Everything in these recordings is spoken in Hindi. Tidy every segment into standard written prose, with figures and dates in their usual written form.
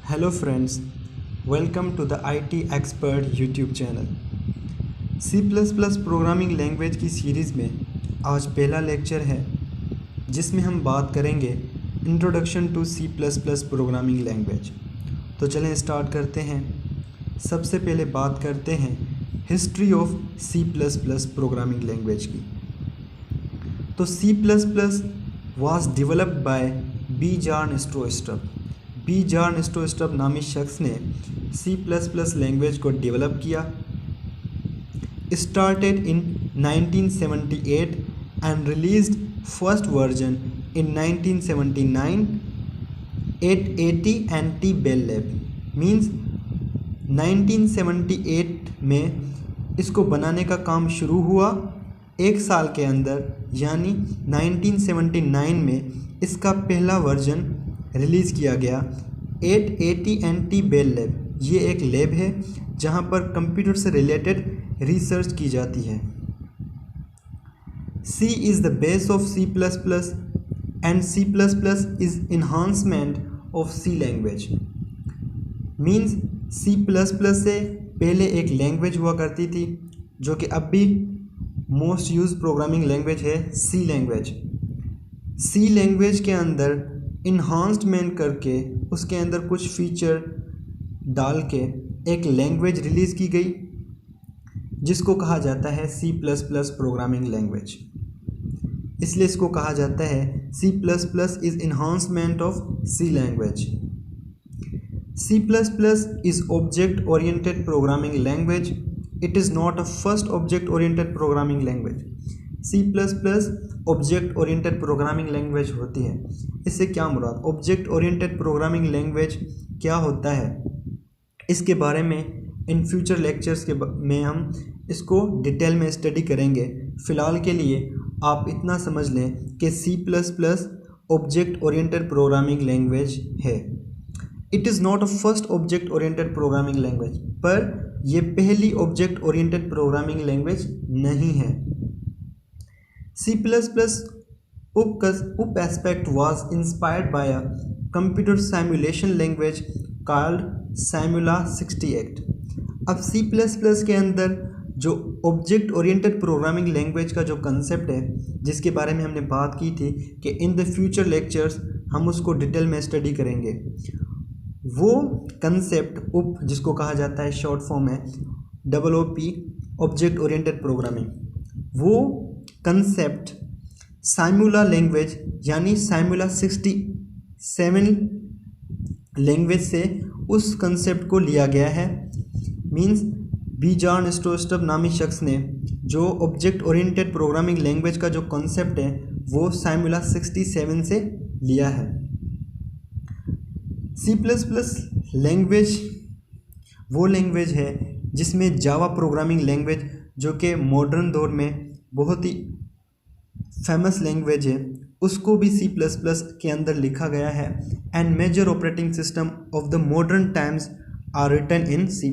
Hello friends, welcome to the IT Expert YouTube channel। C++ programming language की सीरीज़ में आज पहला लेक्चर है जिसमें हम बात करेंगे introduction to C++ programming language. तो चलें स्टार्ट करते हैं। सबसे पहले बात करते हैं history of C++ programming language की। तो C++ was developed by Bjarne Stroustrup नामी शख्स ने C++ लैंग्वेज को डेवलप किया। Started in 1978 and released first version in 1979 at AT&T Bell Lab. Means 1978 में इसको बनाने का काम शुरू हुआ, एक साल के अंदर यानी 1979 में इसका पहला वर्जन रिलीज़ किया गया एट AT&T बेल लैब। ये एक लैब है जहाँ पर कंप्यूटर से रिलेटेड रिसर्च की जाती है। C is the base of C++ and C++ is enhancement of C language. Means C++ से पहले एक लैंग्वेज हुआ करती थी जो कि अब भी मोस्ट यूज प्रोग्रामिंग लैंग्वेज है C लैंग्वेज। C लैंग्वेज के अंदर इन्हांसमेंट करके उसके अंदर कुछ फीचर डाल के एक लैंग्वेज रिलीज़ की गई जिसको कहा जाता है C++ प्रोग्रामिंग लैंग्वेज। इसलिए इसको कहा जाता है C++ is enhancement of C language. C++ is object-oriented programming language. It is not a first object-oriented programming language. C++ object-oriented programming language होती है। इससे क्या मुराद? Object-oriented programming language क्या होता है, इसके बारे में इन फ्यूचर लेक्चर्स में हम इसको डिटेल में स्टडी करेंगे। फ़िलहाल के लिए आप इतना समझ लें कि C++ object-oriented programming language है। It is not a first object oriented programming language, पर यह पहली ऑब्जेक्ट ओरिएंटेड प्रोग्रामिंग लैंग्वेज नहीं है। C++ उप aspect was inspired by a computer simulation language called Simula 68। अब C++ के अंदर जो ऑब्जेक्ट ओरिएंटेड प्रोग्रामिंग लैंग्वेज का जो कंसेप्ट है, जिसके बारे में हमने बात की थी कि इन द फ्यूचर लेक्चर्स हम उसको डिटेल में स्टडी करेंगे, वो कंसेप्ट उप जिसको कहा जाता है शॉर्ट फॉर्म है OOP ऑब्जेक्ट ओरिएंटेड प्रोग्रामिंग, वो कंसेप्ट साइमुला लैंग्वेज यानी Simula 67 लैंग्वेज से उस कंसेप्ट को लिया गया है। मींस बी जॉन स्ट्रोस्ट्रब नामी शख्स ने जो ऑब्जेक्ट ओरिएंटेड प्रोग्रामिंग लैंग्वेज का जो कंसेप्ट है वो Simula 67 से लिया है। C++ लैंग्वेज वो लैंग्वेज है जिसमें जावा प्रोग्रामिंग लैंग्वेज, जो कि मॉडर्न दौर में बहुत ही फेमस लैंग्वेज है, उसको भी C++ के अंदर लिखा गया है। And major operating system of the modern times are written in C++।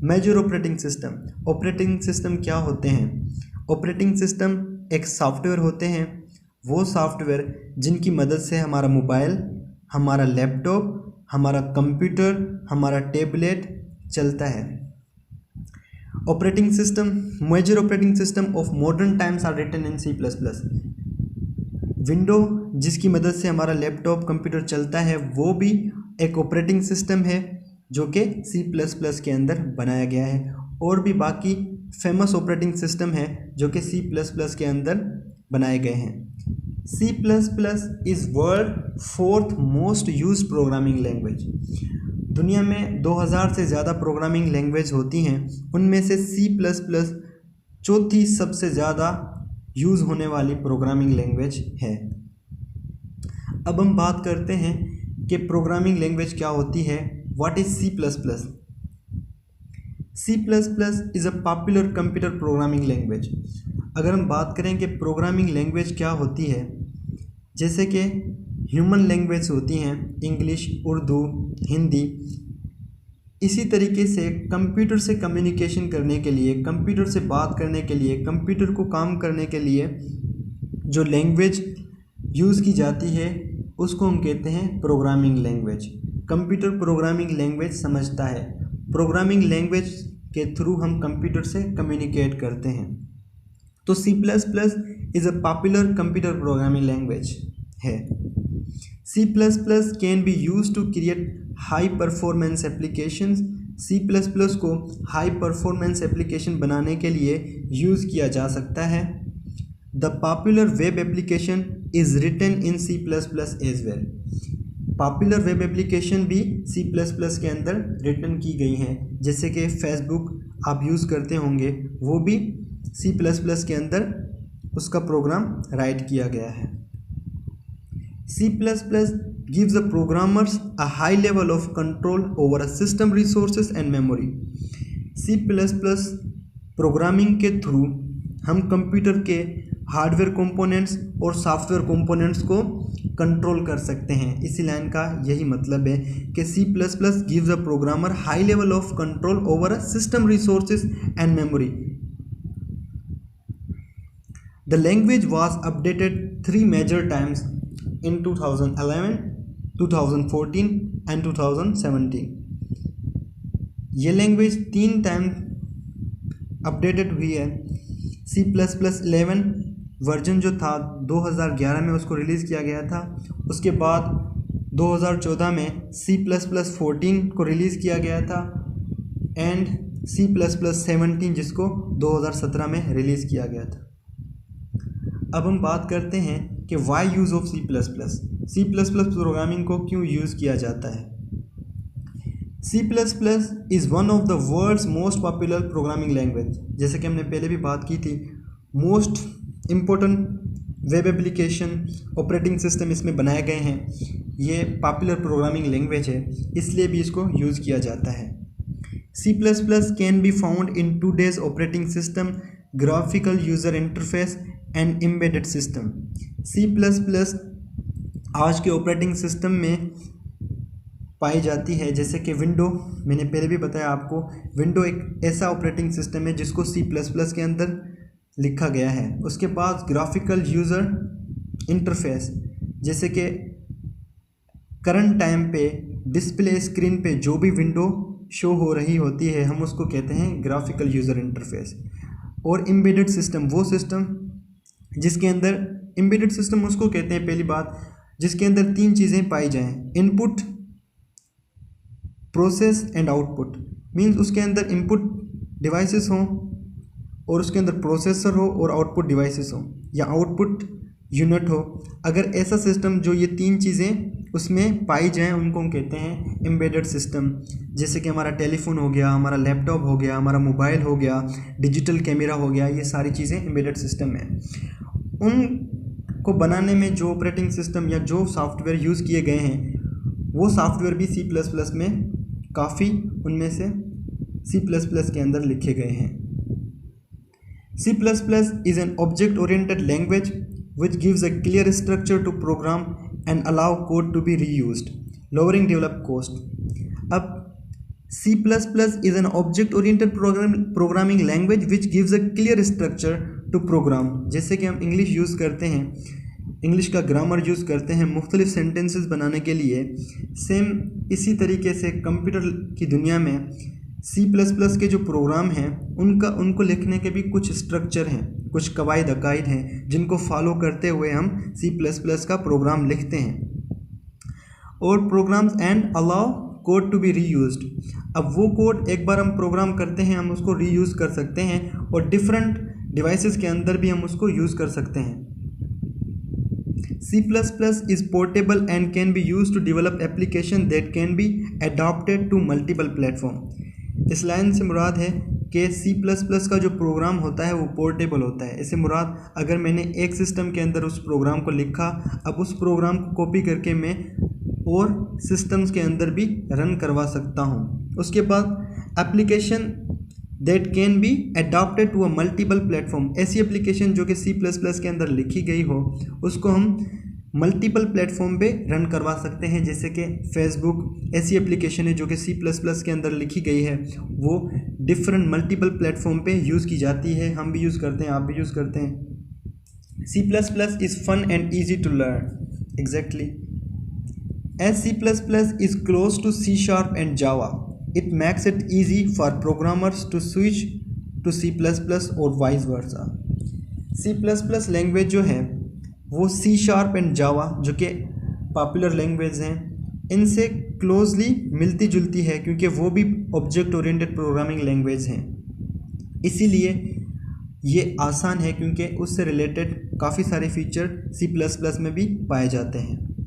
Major operating system क्या होते हैं? ऑपरेटिंग सिस्टम एक सॉफ्टवेयर होते हैं, वो सॉफ्टवेयर जिनकी मदद से हमारा मोबाइल, हमारा लैपटॉप, हमारा कंप्यूटर, हमारा टैबलेट चलता है। Major operating system of modern times are written in C++। Window जिसकी मदद से हमारा लैपटॉप कंप्यूटर चलता है वो भी एक ऑपरेटिंग सिस्टम है जो कि C++ के अंदर बनाया गया है। और भी बाकी फेमस ऑपरेटिंग सिस्टम है जो कि C++ के अंदर बनाए गए हैं। C++ is world fourth most use programming language. दुनिया में 2000 से ज़्यादा प्रोग्रामिंग लैंग्वेज होती हैं, उनमें से C++ चौथी सबसे ज़्यादा यूज़ होने वाली प्रोग्रामिंग लैंग्वेज है। अब हम बात करते हैं कि प्रोग्रामिंग लैंग्वेज क्या होती है। What is C++? C++ is a popular computer programming language. अगर हम बात करें कि प्रोग्रामिंग लैंग्वेज क्या होती है, जैसे कि ह्यूमन लैंग्वेज होती हैं इंग्लिश, उर्दू, हिंदी, इसी तरीके से कंप्यूटर से कम्युनिकेशन करने के लिए, कंप्यूटर से बात करने के लिए, कंप्यूटर को काम करने के लिए जो लैंग्वेज यूज़ की जाती है उसको हम कहते हैं programming language. Computer programming language समझता है। प्रोग्रामिंग लैंग्वेज के थ्रू हम कंप्यूटर से कम्युनिकेट करते हैं। तो C++ is a popular computer programming language है। C++ can be use to create high performance applications. C++ को हाई परफॉर्मेंस एप्लीकेशन बनाने के लिए यूज़ किया जा सकता है। The popular web application is written in C++ as well. Popular web application भी C++ के अंदर रिटन की गई हैं, जैसे कि फेसबुक आप यूज़ करते होंगे, वो भी C++ के अंदर उसका प्रोग्राम राइट किया गया है। C++ gives the programmers a high level of control over a system resources and memory. C++ programming के थ्रू हम कंप्यूटर के हार्डवेयर कंपोनेंट्स और सॉफ्टवेयर कंपोनेंट्स को कंट्रोल कर सकते हैं। इसी लाइन का यही मतलब है कि C++ gives a programmer high level of control over a system resources and memory. The language was updated 3 major times in 2011, 2014 and 2017. ये लैंग्वेज 3 टाइम अपडेटेड हुई है। C++ 11 वर्जन जो था 2011 में उसको रिलीज़ किया गया था। उसके बाद 2014 में C++ 14 को रिलीज़ किया गया था एंड C++ 17 जिसको 2017 में रिलीज़ किया गया था। अब हम बात करते हैं कि why use of C++ programming को क्यों यूज़ किया जाता है। C++ is one of the world's most popular programming language. जैसे कि हमने पहले भी बात की थी, most important web application operating system इसमें बनाए गए हैं। ये पॉपुलर प्रोग्रामिंग लैंग्वेज है, इसलिए भी इसको यूज़ किया जाता है। C++ can be found in today's operating system, graphical user interface and embedded system. C++ आज के ऑपरेटिंग सिस्टम में पाई जाती है, जैसे कि विंडो। मैंने पहले भी बताया आपको, विंडो एक ऐसा ऑपरेटिंग सिस्टम है जिसको C++ के अंदर लिखा गया है। उसके बाद ग्राफिकल यूज़र इंटरफेस, जैसे कि करंट टाइम पे डिस्प्ले स्क्रीन पे जो भी विंडो शो हो रही होती है हम उसको कहते हैं ग्राफिकल यूज़र इंटरफेस। और एम्बेडेड सिस्टम, वो सिस्टम जिसके अंदर, एम्बेडेड सिस्टम उसको कहते हैं पहली बात जिसके अंदर 3 चीज़ें पाई जाएं, input, process and output. Means उसके अंदर इनपुट डिवाइसेस हों और उसके अंदर प्रोसेसर हो और आउटपुट डिवाइसेस हो या आउटपुट यूनिट हो। अगर ऐसा सिस्टम जो ये 3 चीज़ें उसमें पाई जाएं उनको हम कहते हैं एम्बेडेड सिस्टम। जैसे कि हमारा टेलीफोन हो गया, हमारा लैपटॉप हो गया, हमारा मोबाइल हो गया, डिजिटल कैमरा हो गया, ये सारी चीज़ें एम्बेडेड सिस्टम है। उनको बनाने में जो ऑपरेटिंग सिस्टम या जो सॉफ्टवेयर यूज़ किए गए हैं वो सॉफ्टवेयर भी C++ में काफ़ी उनमें से C++ के अंदर लिखे गए हैं। C++ is an object-oriented language which gives a clear structure to program and allow code to be reused, lowering development cost. अब C++ is an object-oriented programming language which gives a clear structure to program. जैसे कि हम इंग्लिश यूज़ करते हैं, इंग्लिश का ग्रामर यूज़ करते हैं मुख्तलिफ सेंटेंसेस बनाने के लिए, सेम इसी तरीके से कंप्यूटर की दुनिया में C++ के जो प्रोग्राम हैं उनको लिखने के भी कुछ स्ट्रक्चर हैं, कुछ कवायद अकायद हैं जिनको फॉलो करते हुए हम C++ का प्रोग्राम लिखते हैं। और programs and allow code to be reused. अब वो कोड एक बार हम प्रोग्राम करते हैं हम उसको रीयूज़ कर सकते हैं और डिफरेंट डिवाइसेस के अंदर भी हम उसको यूज़ कर सकते हैं। C++ is portable and can be used to develop application that can be adapted to multiple platform. इस लाइन से मुराद है कि C++ का जो प्रोग्राम होता है वो पोर्टेबल होता है। इससे मुराद अगर मैंने एक सिस्टम के अंदर उस प्रोग्राम को लिखा, अब उस प्रोग्राम को कॉपी करके मैं और सिस्टम्स के अंदर भी रन करवा सकता हूँ। उसके बाद application that can be adopted to a multiple platform. ऐसी एप्लीकेशन जो कि C++ के अंदर लिखी गई हो उसको हम मल्टीपल प्लेटफॉर्म पे रन करवा सकते हैं। जैसे कि फेसबुक ऐसी एप्लीकेशन है जो कि C++ के अंदर लिखी गई है, वो डिफरेंट मल्टीपल प्लेटफॉर्म पे यूज़ की जाती है। हम भी यूज़ करते हैं, आप भी यूज़ करते हैं। C++ is fun and easy to learn. Exactly As C++ is close to C# and Java, it makes it easy for programmers to switch to C++ और vice versa. C++ लैंग्वेज जो है वो C# एंड Java जो कि पॉपुलर लैंग्वेज हैं इनसे क्लोजली मिलती जुलती है, क्योंकि वो भी ऑब्जेक्ट ओरिएंटेड प्रोग्रामिंग लैंग्वेज हैं। इसीलिए ये आसान है क्योंकि उससे रिलेटेड काफ़ी सारे फीचर C++ में भी पाए जाते हैं।